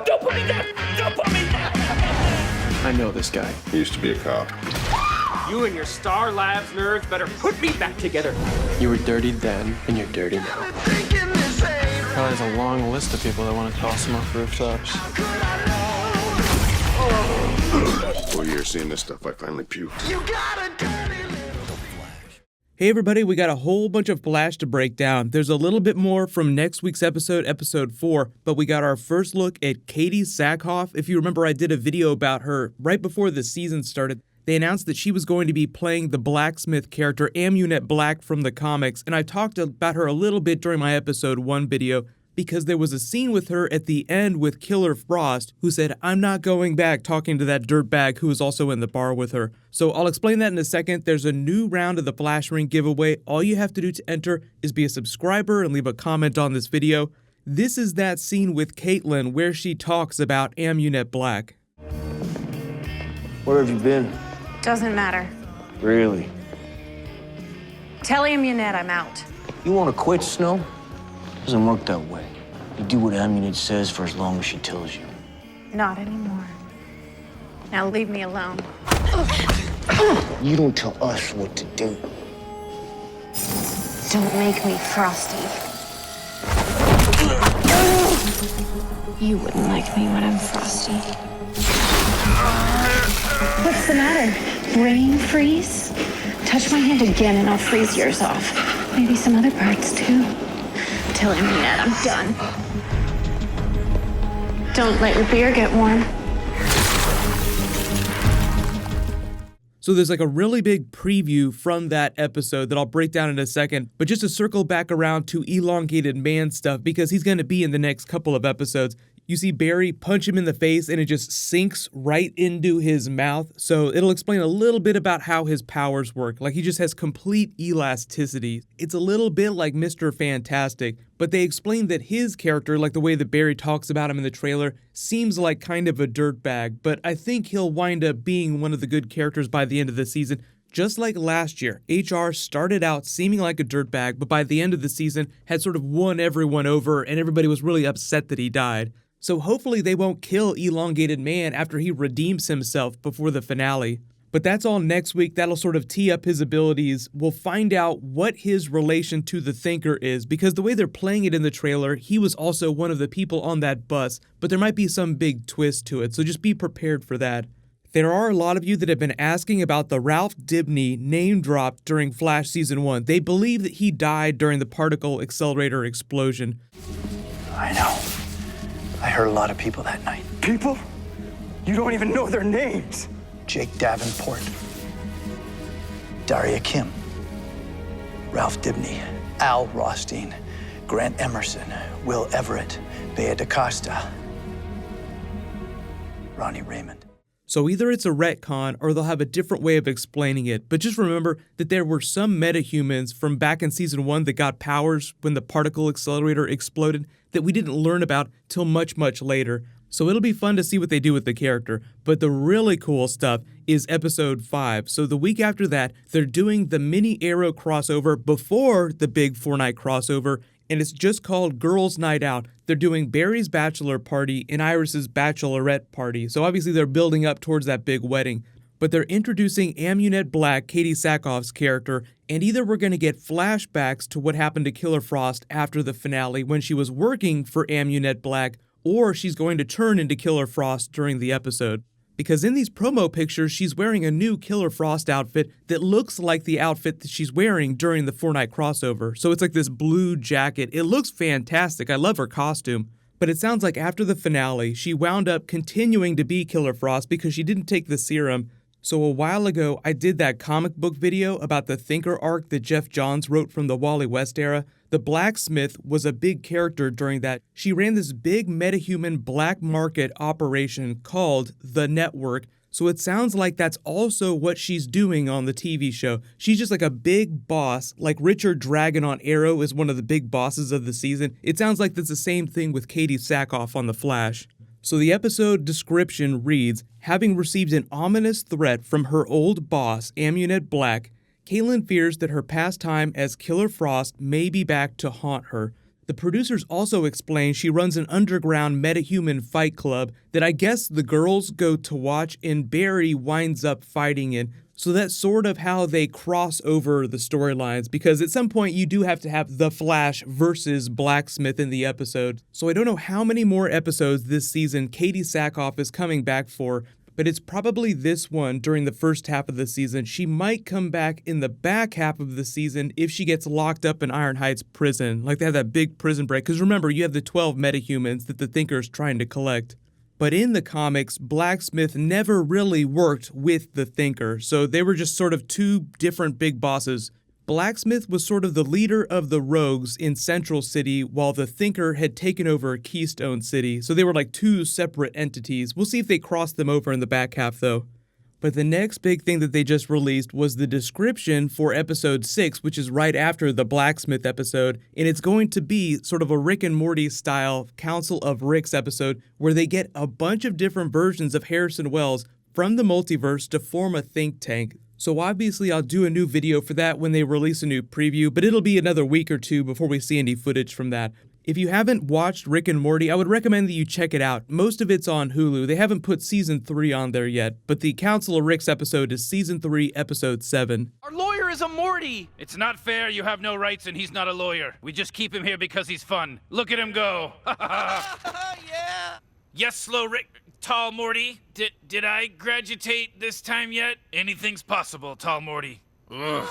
Don't put me down! Don't put me down! I know this guy. He used to be a cop. You and your Star Labs nerds better put me back together. You were dirty then, and you're dirty now. Probably has a long list of people that want to toss him off rooftops. 4 years seeing this stuff, I finally puked. Hey everybody, we got a whole bunch of Flash to break down. There's a little bit more from next week's episode, episode 4, but we got our first look at Katee Sackhoff. If you remember, I did a video about her right before the season started. They announced that she was going to be playing the blacksmith character Amunet Black from the comics, and I talked about her a little bit during my episode 1 video because there was a scene with her at the end with Killer Frost who said, "I'm not going back," talking to that dirtbag who was also in the bar with her. So I'll explain that in a second. There's a new round of the Flash Ring giveaway. All you have to do to enter is be a subscriber and leave a comment on this video. This is that scene with Caitlin where she talks about Amunet Black. Where have you been? Doesn't matter. Really? Tell Amunet I'm out. You want to quit, Snow? Doesn't work that way. You do what Amunet says for as long as she tells you. Not anymore. Now leave me alone. You don't tell us what to do. Don't make me Frosty. You wouldn't like me when I'm Frosty. What's the matter? Brain freeze? Touch my hand again and I'll freeze yours off. Maybe some other parts too. Tell Amunet I'm done. Don't let your beer get warm. So there's like a really big preview from that episode that I'll break down in a second, but just to circle back around to Elongated Man stuff, because he's going to be in the next couple of episodes. You see Barry punch him in the face and it just sinks right into his mouth. So it'll explain a little bit about how his powers work. Like he just has complete elasticity. It's a little bit like Mr. Fantastic, but they explain that his character, like the way that Barry talks about him in the trailer, seems like kind of a dirtbag, but I think he'll wind up being one of the good characters by the end of the season. Just like last year, HR started out seeming like a dirtbag, but by the end of the season had sort of won everyone over and everybody was really upset that he died. So hopefully they won't kill Elongated Man after he redeems himself before the finale. But that's all next week. That'll sort of tee up his abilities. We'll find out what his relation to the Thinker is, because the way they're playing it in the trailer, he was also one of the people on that bus, but there might be some big twist to it, so just be prepared for that. There are a lot of you that have been asking about the Ralph Dibny name drop during Flash Season 1. They believe that he died during the particle accelerator explosion. I know. I heard a lot of people that night. People? You don't even know their names. Jake Davenport, Daria Kim, Ralph Dibny, Al Rothstein, Grant Emerson, Will Everett, Bea DaCosta, Ronnie Raymond. So either it's a retcon or they'll have a different way of explaining it, but just remember that there were some metahumans from back in Season 1 that got powers when the particle accelerator exploded that we didn't learn about till much, much later. So it'll be fun to see what they do with the character. But the really cool stuff is episode 5. So the week after that, they're doing the mini Arrow crossover before the big 4-night crossover, and it's just called Girls' Night Out. They're doing Barry's bachelor party and Iris's bachelorette party. So obviously they're building up towards that big wedding. But they're introducing Amunet Black, Katee Sackhoff's character, and either we're going to get flashbacks to what happened to Killer Frost after the finale when she was working for Amunet Black, or she's going to turn into Killer Frost during the episode. Because in these promo pictures, she's wearing a new Killer Frost outfit that looks like the outfit that she's wearing during the 4-night crossover. So it's like this blue jacket. It looks fantastic. I love her costume. But it sounds like after the finale, she wound up continuing to be Killer Frost because she didn't take the serum. So a while ago, I did that comic book video about the Thinker arc that Geoff Johns wrote from the Wally West era. The blacksmith was a big character during that. She ran this big metahuman black market operation called The Network. So it sounds like that's also what she's doing on the TV show. She's just like a big boss, like Richard Dragon on Arrow is one of the big bosses of the season. It sounds like that's the same thing with Katee Sackhoff on The Flash. So the episode description reads, having received an ominous threat from her old boss, Amunet Black, Caitlin fears that her past time as Killer Frost may be back to haunt her. The producers also explain she runs an underground metahuman fight club that I guess the girls go to watch and Barry winds up fighting in. So that's sort of how they cross over the storylines, because at some point you do have to have The Flash versus Blacksmith in the episode. So I don't know how many more episodes this season Katie Sackhoff is coming back for, but it's probably this one during the first half of the season. She might come back in the back half of the season if she gets locked up in Iron Heights prison. Like they have that big prison break, because remember, you have the 12 metahumans that the Thinker's trying to collect. But in the comics, Blacksmith never really worked with the Thinker, so they were just sort of two different big bosses. Blacksmith was sort of the leader of the rogues in Central City, while the Thinker had taken over Keystone City, so they were like two separate entities. We'll see if they cross them over in the back half, though. But the next big thing that they just released was the description for episode 6, which is right after the Blacksmith episode, and it's going to be sort of a Rick and Morty style Council of Ricks episode where they get a bunch of different versions of Harrison Wells from the multiverse to form a think tank. So obviously I'll do a new video for that when they release a new preview, but it'll be another week or two before we see any footage from that. If you haven't watched Rick and Morty, I would recommend that you check it out. Most of it's on Hulu. They haven't put season 3 on there yet, but the Council of Ricks episode is season 3, episode 7. Our lawyer is a Morty! It's not fair. You have no rights and he's not a lawyer. We just keep him here because he's fun. Look at him go. Yeah! Yes, slow Rick. Tall Morty. Did I graduate this time yet? Anything's possible, Tall Morty. Ugh.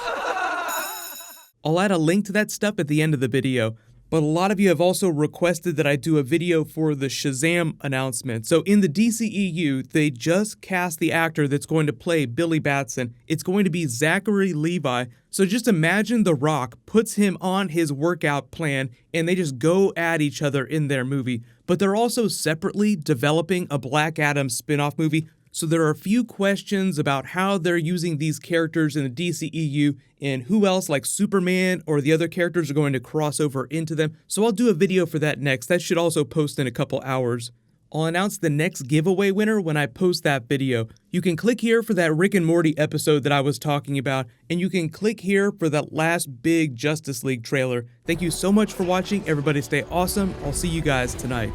I'll add a link to that stuff at the end of the video. But a lot of you have also requested that I do a video for the Shazam announcement. So in the DCEU, they just cast the actor that's going to play Billy Batson. It's going to be Zachary Levi. So just imagine The Rock puts him on his workout plan and they just go at each other in their movie. But they're also separately developing a Black Adam spin-off movie. So there are a few questions about how they're using these characters in the DCEU and who else like Superman or the other characters are going to cross over into them. So I'll do a video for that next. That should also post in a couple hours. I'll announce the next giveaway winner when I post that video. You can click here for that Rick and Morty episode that I was talking about, and you can click here for that last big Justice League trailer. Thank you so much for watching. Everybody stay awesome. I'll see you guys tonight.